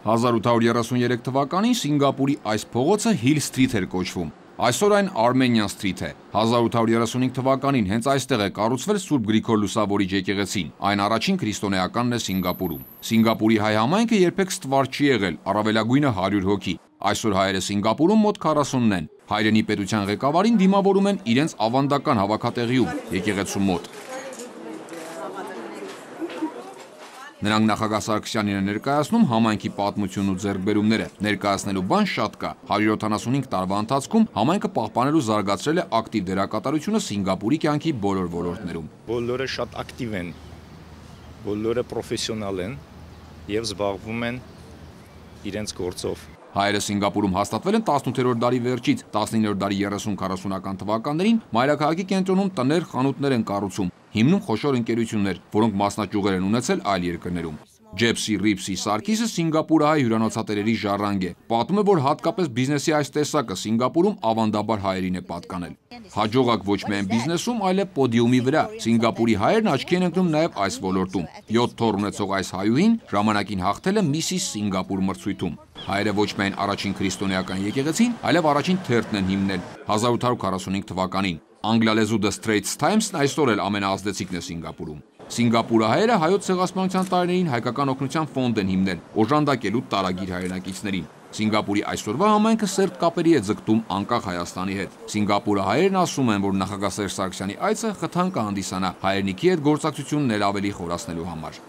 1833 թվականին Սինգապուրի այս փողոցը Hill Street էր կոչվում։ Այսօր այն Armenian Street է։ 1835 թվականին հենց այստեղ է կառուցվել Սուրբ Գրիգոր Լուսավորիչ եկեղեցին։ Այն առաջին քրիստոնեականն է Սինգապուրում։ Սինգապուրի հայ համայնքը երբեք ստվար չի եղել, առավելագույնը 100 հոգի։ Այսօր հայերը Սինգապուրում մոտ 40-ն են։ Հայրենի պետության ղեկավարին դիմավորում են իրենց ավանդական հավաքատեղիում, եկեղեցու մոտ։ Նրանք նախագահ Սարգսյանին են ներկայացնում համայնքի պատմությունն ու ձեռքբերումները։ Ներկայացնելու բան շատ կա։ 175 տարվա ընթացքում համայնքը պահպանել ու զարգացրել է ակտիվ դերակատարությունը Սինգապուրի կյանքի բոլոր ոլորտներում։ Բոլորը շատ ակտիվ են, բոլորը պրոֆեսիոնալ են եւ զբաղվում են իրենց գործով։ Հայերը Սինգապուրում հաստատվել են 18-րդ դարի վերջից, 19-րդ դարի 30-40-ական թվականներին մայրաքաղաքի կենտրոնում տներ, խանութներ են կառուցում, հիմնում խոշոր ընկերություններ, որոնք մասնաճյուղեր են ունեցել այլ երկրներում։ Ջեփսի Ռիփսի Սարգիսը սինգապուրահայ հյուրանոցատերերի ժառանգ է։ Պատմում է, որ հատկապես բիզնեսի այս տեսակը Սինգապուրում ավանդաբար հայերին է պատկանել։ Հաջողակ ոչ միայն բիզնեսում, այլև պոդիումի վրա։ Սինգապուրի հայերն աչքի են ընկնում նաև այս ոլորտում։ 7 թոռ ունեցող այս հայուհին ժամանակին հաղթել է Միսիս Սինգապուր մրցույթում։ Հայերը ոչ միայն առաջին քրիստոնեական եկեղեցին, այլև առաջին թերթն են հիմնել 1845 թվականին։ Անգլալեզու The Straits Times-ն այսօր էլ ամենաազդեցիկն է Սինգապուրում։ Սինգապուրահայերը հայոց ցեղասպանության տարիներին հայկական օգնության ֆոնդ են հիմնել, օժանդակելու տարագիր հայրենակիցներին։ Սինգապուրի այսօրվա համայնքը սերտ կապերի է ձգտում անկախ Հայաստանի հետ։ Սինգապուրահայերն ասում են, որ նախագահ Սերժ Սարգսյանի այցը խթան կհանդիսանա հայրենիքի հետ գործակցությունն էլ ավելի խորացնելու համար։